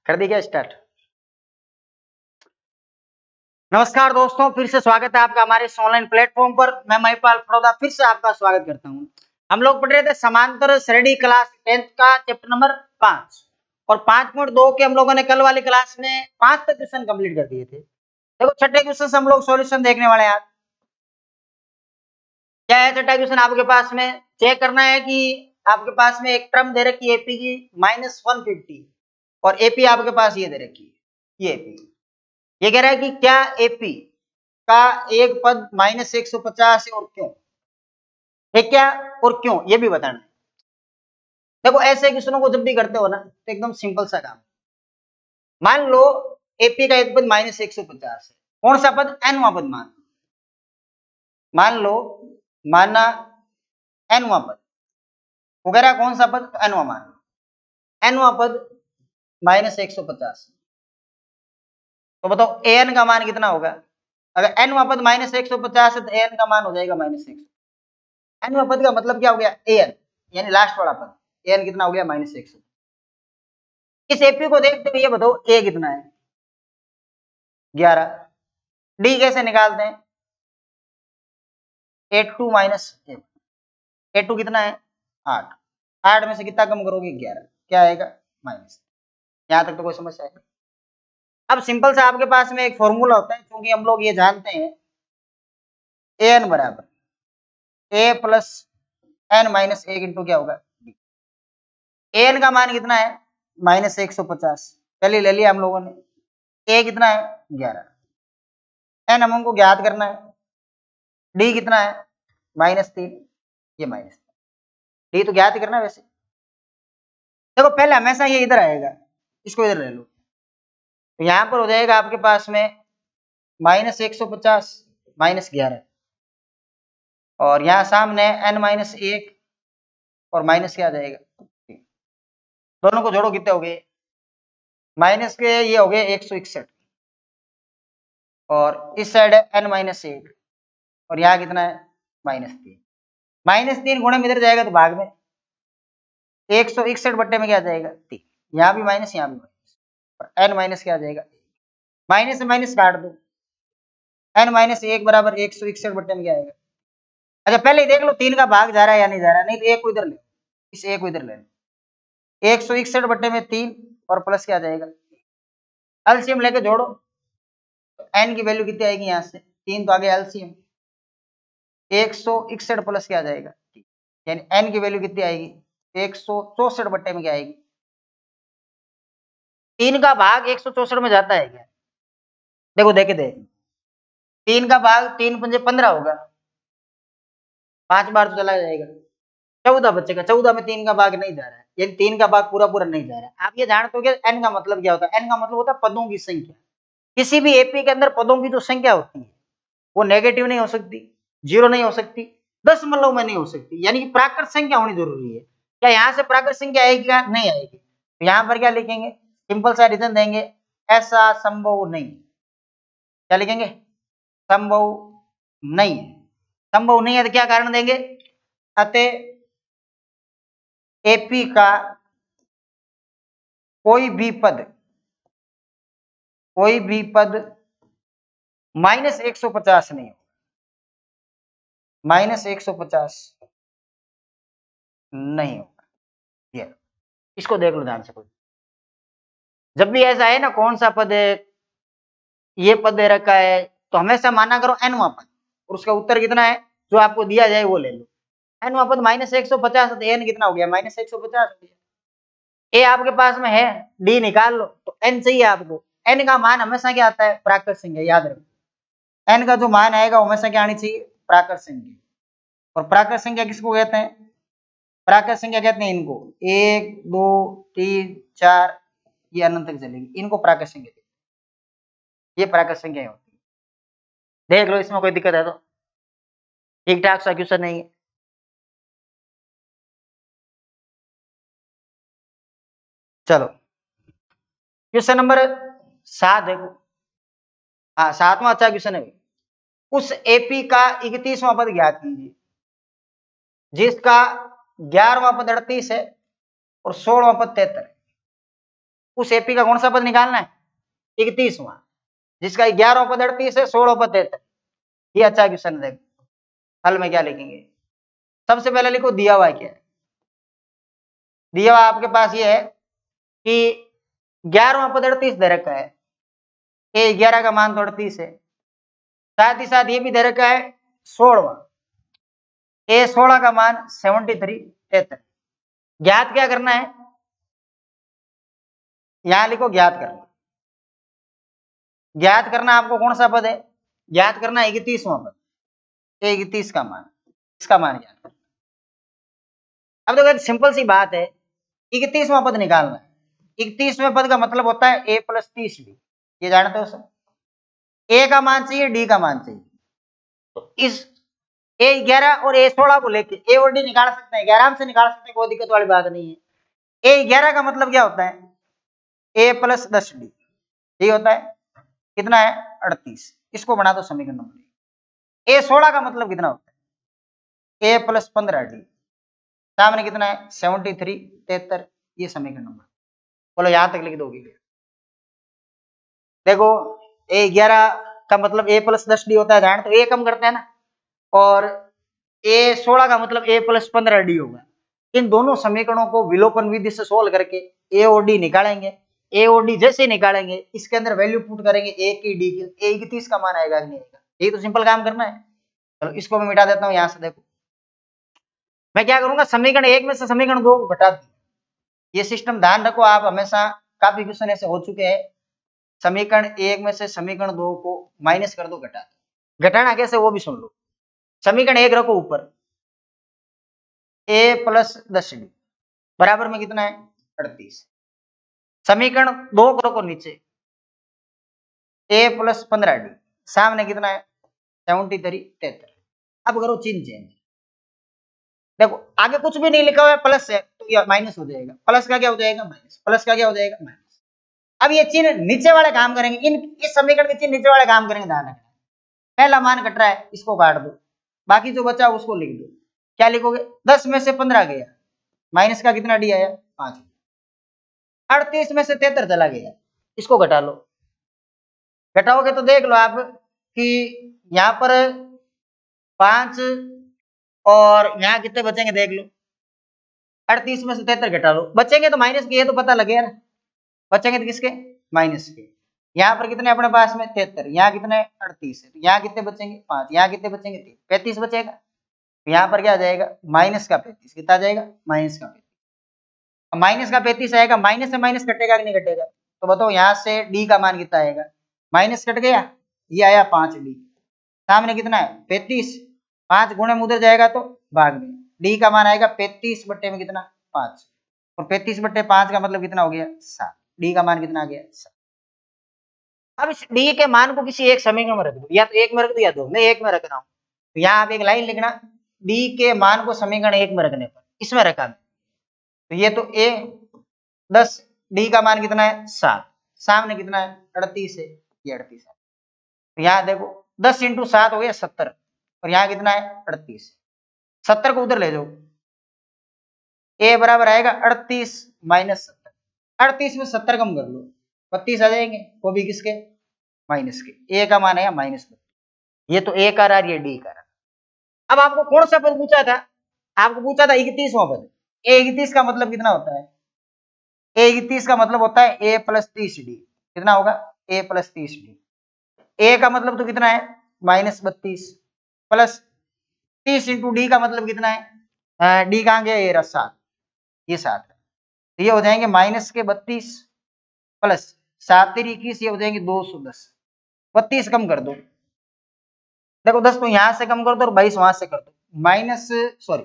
कर दी क्या स्टार्ट। नमस्कार दोस्तों, फिर से स्वागत है आपका हमारे इस ऑनलाइन प्लेटफॉर्म पर। मैं महिपाल फड़ौदा फिर से आपका स्वागत करता हूं। हम लोग पढ़ रहे थे समांतर श्रेणी क्लास 10th का चैप्टर नंबर 5 और 5.2 के हम लोगों ने कल वाली क्लास में 5 तक क्वेश्चन कंप्लीट कर दिए थे। देखो छठे क्वेश्चन से हम लोग सॉल्यूशन देखने वाले हैं आज। क्या है छठा क्वेश्चन आपके पास में? चेक करना है कि आपके पास में एक टर्म दे रखी है एपी की -150 और एपी आपके पास ये दे रखी है, ये एपी। ये कह रहा है कि क्या एपी का एक पद -150 है और क्यों है, क्या और क्यों ये भी बताना है। देखो ऐसे क्वेश्चनों को जब भी करते हो ना तो एकदम सिंपल सा काम। मान लो एपी का एक पद -150 है, कौन सा पद? एनवा पद मान लो, माना एनवा पद वगैरह, कौन सा पद? एनवा मान लो, एनवा पद -150। तो बताओ एन का मान कितना होगा? अगर एनवा पद -150 है तो एन का मान हो जाएगा -100। एनवा पद का मतलब क्या हो गया? एन, यानी लास्ट वाला पद। एन कितना हो गया? -100। इस एपी को देखते हुए ये बताओ ए कितना है? 11। डी कैसे निकालते हैं? 82 -8। 82 कितना है? 8। 8 में से कितना कम करोगे? 11। क्या आएगा? माइनस। यहां तक तो कोई समस्या है? अब सिंपल सा आपके पास में एक फॉर्मूला होता है, क्योंकि हम लोग ये जानते हैं एन बराबर A plus N minus 1 into क्या होगा? एन का मान कितना है? -150। पहले ले लिया हम लोगों ने। ए कितना है? 11। एन हमको ज्ञात करना है। डी कितना है? -3। ये -3। डी तो ज्ञात करना है वैसे। देखो पहले हमेशा ये इधर आएगा, इसको इधर ले लो, तो यहां पर हो जाएगा आपके पास में -150 -11 और यहां सामने n-1 और माइनस क्या आ जाएगा? दोनों को जोड़ो कितने हो गए? माइनस के ये हो गए 161 और इस साइड है n-1 और यहाँ कितना है? -3। -3 गुणे में इधर जाएगा तो भाग में 161 बट्टे में क्या आ जाएगा? 3। यहाँ भी माइनस, यहाँ भी माइनस, और n माइनस क्या आ जाएगा? माइनस से माइनस काट दो, n-1 बराबर 161 बट्टे में क्या आएगा? अच्छा पहले देख लो 3 का भाग जा रहा है या नहीं जा रहा है। नहीं तो एक को इधर ले, इस एक को इधर ले लो। 161 बट्टे में 3 और प्लस क्या आ जाएगा? एलसीएम लेके जोड़ो, एन की वैल्यू कितनी आएगी? यहाँ से 3 तो आगे एलसीएम 161 प्लस क्या आ जाएगा? यानी एन की वैल्यू कितनी आएगी? 164 बट्टे में क्या आएगी? 3 का भाग 164 में जाता है क्या? देखो देखे दे, 3 का भाग 3 पंजे 15 होगा, 5 बार तो चला जाएगा, 14 बचेगा। 14 में 3 का भाग नहीं जा रहा है, यानी 3 का भाग पूरा पूरा नहीं जा रहा है। आप ये जानते हो कि एन का मतलब क्या होता है? एन का मतलब होता है पदों की संख्या। किसी भी एपी के अंदर पदों की जो संख्या होती है वो नेगेटिव नहीं हो सकती, 0 नहीं हो सकती, दशमलव में नहीं हो सकती, यानी कि प्राकृत संख्या होनी जरूरी है। क्या यहाँ से प्राकृत संख्या आएगी क्या? नहीं आएगी। तो यहाँ पर क्या लिखेंगे? सिंपल सा रीजन देंगे, ऐसा संभव नहीं। क्या लिखेंगे? संभव नहीं है। संभव नहीं है तो क्या कारण देंगे? अतः एपी का कोई भी पद -150 नहीं होगा, -150 नहीं होगा। ये इसको देख लो ध्यान से। कोई जब भी ऐसा है ना, कौन सा पद है, ये पद दे रखा है, तो हमेशा माना करो एनवा पद और उसका उत्तर कितना है जो आपको दिया जाए वो ले लो। एनवा पद -150 तो एन कितना हो गया? -150 हो गया। ए आपके पास में है, डी निकाल लो, तो एन चाहिए आपको। एन का मान हमेशा क्या आता है? प्राकृत संख्या, याद रखो। एन का जो मान आएगा हमेशा क्या आनी चाहिए? प्राकृत संख्या। और प्राकृत संख्या किसको कहते हैं? प्राकृत संख्या कहते हैं इनको, 1 2 3 4 ये अनंत तक चलेगी, इनको प्राकृत संख्या कहते हैं। ये प्राकृत संख्या होती है। देख लो इसमें कोई दिक्कत है तो? ठीक ठाक सा क्वेश्चन नहीं है। चलो क्वेश्चन नंबर 7 देखो। हाँ 7वां अच्छा क्वेश्चन है। उस एपी का 31वां पद ज्ञात कीजिए जिसका 11वां पद 38 है और 16वां पद 73 है। उस एपी का कौन सा पद निकालना है? 31वां, जिसका 11वां पद 38 है, 16वां पद 73। ये अच्छा क्वेश्चन है। देखो हल में क्या लिखेंगे, सबसे पहले लिखो दिया हुआ क्या है। दिया हुआ आपके पास ये है कि 11वां पद 38 दे रखा है, ए 11 का मान तो 38 है, साथ ही साथ ये भी दे रखा है 16वां, ए 16 का मान 73। ज्ञात क्या करना है, यहां लिखो ज्ञात करना। ज्ञात करना आपको कौन सा पद है, ज्ञात करना 31वां पद, 31 का मान, इसका मान ज्ञात करना। अब देखो सिंपल सी बात है, 31वां पद निकालना है। 31वें पद का मतलब होता है a + 30d, ये जानते हो सब। a का मान चाहिए, d का मान चाहिए, तो इस a11 और a16 को लेके a और d निकाल सकते हैं, आराम से निकाल सकते हैं, कोई दिक्कत वाली बात नहीं है। a11 का मतलब क्या होता है, a + 10d, ये होता है कितना है 38, इसको बना दो समीकरण नंबर। a16 का मतलब कितना होता है, a + 15d, सामने कितना है 73, ये समीकरण नंबर। बोलो यहां तक लिख दोगे। देखो a11 का मतलब a + 10d होता है, ध्यान तो a कम करते हैं ना, और a16 का मतलब a + 15d होगा। इन दोनों समीकरणों को विलोपन विधि से सोल्व करके a और d निकालेंगे। a और d जैसे निकालेंगे इसके अंदर वैल्यू पुट करेंगे a की d की, a 31 का मान आएगा कि नहीं आएगा, यही तो सिंपल काम करना है। चलो इसको मैं मिटा देता हूं यहां से। देखो मैं क्या करूंगा, समीकरण 1 में से समीकरण 2 को घटा दूं। ये सिस्टम ध्यान रखो आप, हमेशा काफी क्वेश्चन ऐसे हो चुके हैं, समीकरण 1 में से समीकरण 2 को माइनस कर दो, घटा दो। घटाना कैसे वो भी सुन लो। समीकरण 1 रखो ऊपर, a + 10d बराबर में कितना है 38। समीकरण 2 को रखो नीचे, a + 15d, सामने कितना है 73। अब करो चिन्ह चेंज। देखो आगे कुछ भी नहीं लिखा हुआ है, प्लस है तो ये माइनस हो जाएगा, प्लस का क्या हो जाएगा माइनस, प्लस का क्या हो जाएगा माइनस। अब ये चिन्ह नीचे वाले काम करेंगे, इस समीकरण के चिन्ह नीचे वाले काम करेंगे, ध्यान रखना। पहला मान घट रहा है, इसको काट दो, बाकी जो बचा उसको लिख दो। क्या लिखोगे, 10 में से 15 गया, माइनस का कितना डी आया 5। 38 में से 73 चला गया, इसको घटा लो। घटाओगे तो देख लो आप कि यहाँ पर 5 और यहाँ कितने बचेंगे देख लो। 38 में से 73 घटा लो, बचेंगे तो माइनस के, ये तो पता लगेगा ना, बचेंगे तो किसके माइनस के। यहाँ पर कितने अपने पास में 73, यहाँ कितने 38 है, तो यहाँ कितने बचेंगे 5, यहाँ कितने बचेंगे 3, 35 बचेगा। तो यहाँ पर क्या आ जाएगा माइनस का 35, कितना आ जाएगा माइनस का 35। माइनस का 35 आएगा, माइनस से माइनस कटेगा कि नहीं कटेगा, तो बताओ यहाँ से डी का मान कितना आएगा, माइनस कट गया, ये आया 5d, सामने कितना है 35, 5 गुणे में उधर जाएगा तो भाग में, डी का मान आएगा 35 बट्टे में कितना 5, और 35 बट्टे 5 का मतलब कितना हो गया 7, डी का मान कितना आ गया 7। अब इस डी के मान को किसी एक समीकरण में रख दो, या तो एक में रख दो या दो, मैं एक में रख रहा हूं, तो यहाँ आप एक लाइन लिखना, डी के मान को समीकरण 1 में रखने पर इसमें रखा, तो ये तो a 10, डी का मान कितना है 7, सामने कितना है 38 है, ये 38 है। तो यहाँ देखो 10 × 7 हो गया 70, और यहाँ कितना है 38, 70 को उधर ले जाओ, a बराबर आएगा 38 - 70, 38 में 70 कम कर लो 32 आ जाएंगे, वो भी किसके माइनस के, a का मान आया -32, ये तो a का रहा, ये d का रहा। अब आपको कौन सा पद पूछा था, आपको पूछा था 31वां पद। a 31 का मतलब कितना होता है, a 31 का मतलब होता है a + 30d, कितना होगा a + 30d, a का मतलब तो कितना है -32 प्लस 30 × d का मतलब कितना है, d कहाँ गया ये 7, ये 7 है, तो ये हो जाएंगे माइनस के 32 प्लस 7 × 3 = 21, ये हो जाएंगे 210, 32 कम कर दो, देखो 10 तो यहां से कम कर दो और 22 वहां से कर दो, माइनस सॉरी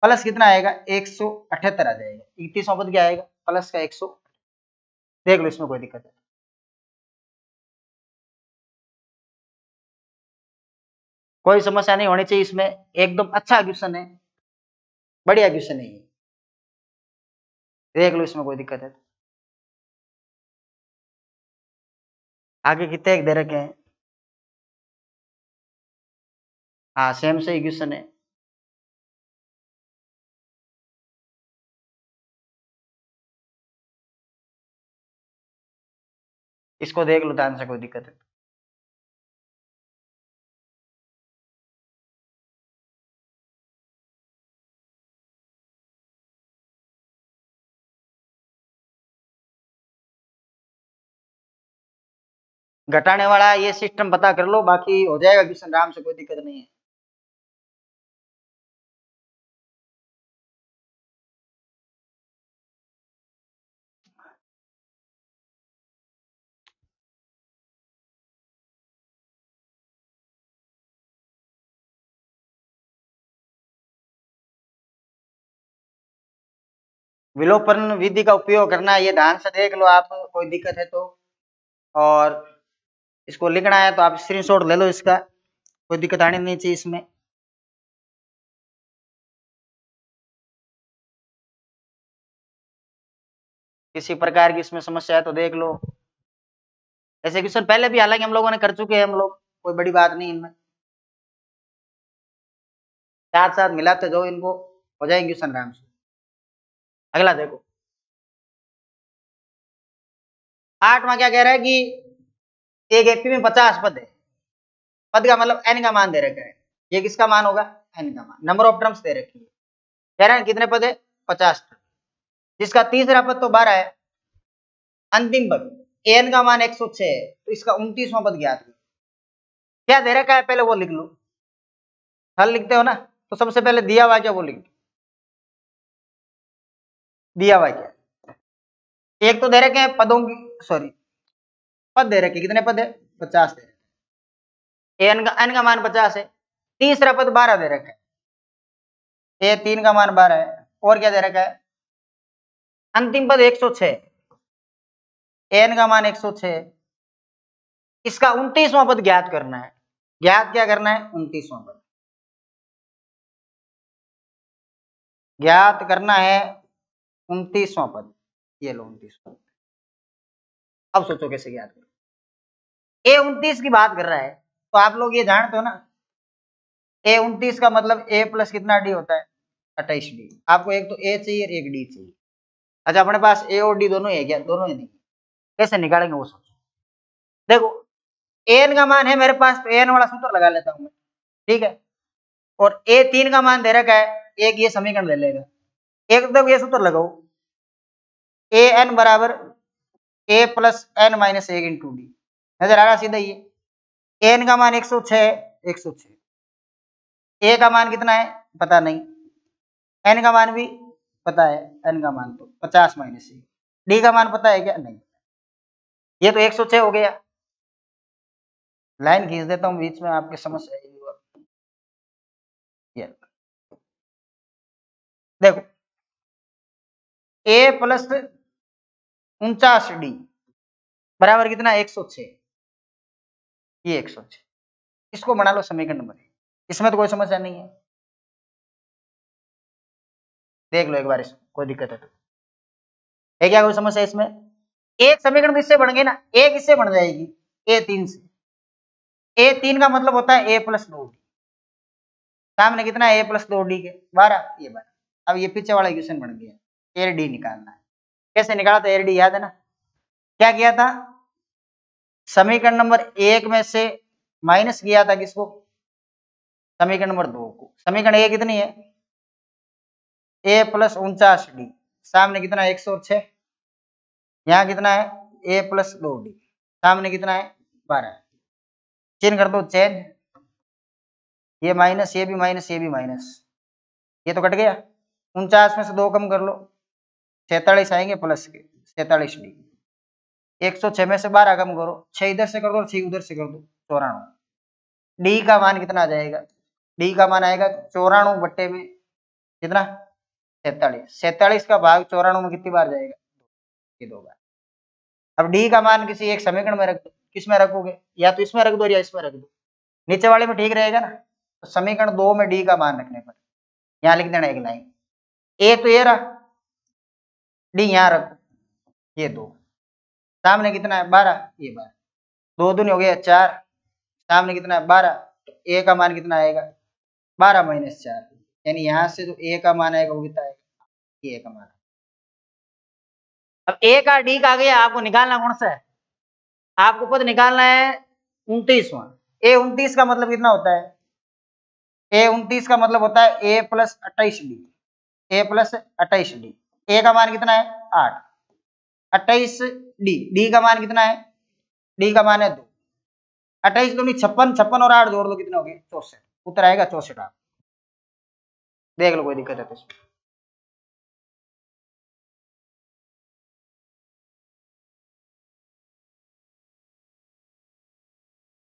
प्लस कितना आएगा 178 आ जाएगा, 31वां पद क्या आएगा प्लस का 100, देख लो इसमें कोई दिक्कत है। कोई समस्या नहीं होनी चाहिए इसमें, एकदम अच्छा क्वेश्चन है, बढ़िया क्वेश्चन है ये, देख लो इसमें कोई दिक्कत है। आगे कितने एक दे रखे हैं, हाँ सेम से ही क्वेश्चन है। इसको देख लो ध्यान से, कोई दिक्कत है? घटाने वाला ये सिस्टम पता कर लो, बाकी हो जाएगा क्वेश्चन आराम से, कोई दिक्कत नहीं है। विलोपन विधि का उपयोग करना है, ये ध्यान से देख लो आप, कोई दिक्कत है तो। और इसको लिखना है तो आप स्क्रीनशॉट ले लो इसका, कोई दिक्कत आनी नहीं चाहिए इसमें। किसी प्रकार की इसमें समस्या है तो देख लो। ऐसे क्वेश्चन पहले भी हालांकि हम लोगों ने कर चुके हैं हम लोग, कोई बड़ी बात नहीं इनमें। साथ साथ मिलाते जाओ इनको, हो जाएंगे क्वेश्चन आराम से। अगला देखो 8वां क्या कह रहा है कि एक एपी में 50 पद है। पद का मतलब एन का मान दे रखा है, ये किसका मान होगा? एन का मान। नंबर ऑफ टर्म्स दे रखी है, कह रहे हैं कितने पद है? 50 टर्म, जिसका तीसरा पद तो 12 है। अंतिम पद एन का मान 106 है, तो इसका 29वां पद ज्ञात करो। क्या दे रखा है पहले वो लिख लो, हल लिखते हो ना, तो सबसे पहले दिया हुआ क्या वो लिख, दिया हुआ क्या? एक तो दे रखे हैं पदों की, सॉरी पद दे रखे, कितने पद है? 50 दे रखे, एन का मान 50 है, तीसरा पद 12 दे रखा है, ए 3 का मान 12 है, और क्या दे रखा है? अंतिम पद 106, एन का मान 106, इसका 29वां पद ज्ञात करना है। ज्ञात क्या करना है? 29वां पद ज्ञात करना है, 29वां पद। ये लो 29वां। अब सोचो कैसे ज्ञात करो। ए 29 की बात कर रहा है, तो आप लोग ये जानते हो ना, ए 29 का मतलब ए प्लस कितना डी होता है? 28 डी। आपको एक तो ए चाहिए और एक डी चाहिए। अच्छा अपने पास ए और डी दोनों ही है क्या? दोनों ही नहीं। कैसे निकालेंगे वो सोचो। देखो एन का मान है मेरे पास, तो एन वाला सूत्र लगा लेता हूं मैं, ठीक है। और ए 3 का मान दे रखा है, एक ये समीकरण ले लेगा, एक तो ये सूत्र लगाओ, ए एन बराबर A plus N minus 1 into D. नजर आ रहा सीधा ये? एन का मान 106, 106, ए का मान कितना है पता नहीं, एन का मान भी पता है, एन का मान तो 50 माइनस 1, डी का मान पता है क्या? नहीं। ये तो 106 हो गया। लाइन खींच देता हूं बीच में, आपकी समस्या ये देखो, ए प्लस 49 डी बराबर कितना? 106, ये 106, इसको बना लो समीकरण नंबर 1, इसमें तो कोई समस्या नहीं है। देख लो एक बार इसमें, कोई दिक्कत है तो है क्या? कोई समस्या इसमें? एक समीकरण तो इससे बन गई ना, एक इससे बन जाएगी ए 3 से। ए 3 का मतलब होता है ए प्लस 2डी, सामने कितना है? ए प्लस 2डी के 12, ये 12। अब ये पीछे वाला इक्वेशन बन गया, एर डी निकालना है। कैसे निकाला था एर डी, याद है ना? क्या किया था? समीकरण नंबर 1 में से माइनस किया था किसको? समीकरण नंबर 2 को। समीकरण ए कितनी है? ए प्लस 49डी, सामने कितना है? 106, यहाँ कितना है? ए प्लस 2डी, सामने कितना है? 12। चिन्ह कर दो चेंज, ये माइनस, ये भी माइनस, ये भी माइनस, ये तो कट गया। 49 में से 2 कम कर लो, 46 आएंगे प्लस के, 47 डी। 106 में से 12 कम करो, 6 इधर से कर दो, 6 उधर से कर दो, 94। डी का मान कितना आ जाएगा? डी का मान आएगा 94 बट्टे में कितना? 47। 47 का भाग 94 में कितनी बार जाएगा? ये 2 बार। अब डी का मान किसी एक समीकरण में रख दो, किस में रखोगे? या तो इसमें रख दो या इसमें रख दो, नीचे वाले में ठीक रहेगा ना। तो समीकरण 2 में डी का मान रखने पर यहाँ लिख देना एक लाइन, ए तो ये रहा, डी यहाँ रखो, ये 2, सामने कितना है? 12, ये 12, 2 दूनी हो गया 4, सामने कितना है? 12, तो ए का मान कितना आएगा? 12 माइनस 4, यानी यहाँ से जो ए का मान आएगा वो कितना आएगा? ये ए का मान। अब ए का डी का आ गया, आपको निकालना कौन सा है? आपको पद निकालना है 29वां। ए 29 का मतलब कितना होता है? ए 29 का मतलब होता है ए प्लस 28d, ए प्लस 28d। ए का मान कितना है? 8। 28d, डी का मान कितना है? डी का मान है 2। 28 दूनी 56, 56 और 8 जोड़ दो कितने हो गए? 64। उत्तर आएगा 64। आप देख लो, कोई दिक्कत है तो इसमें।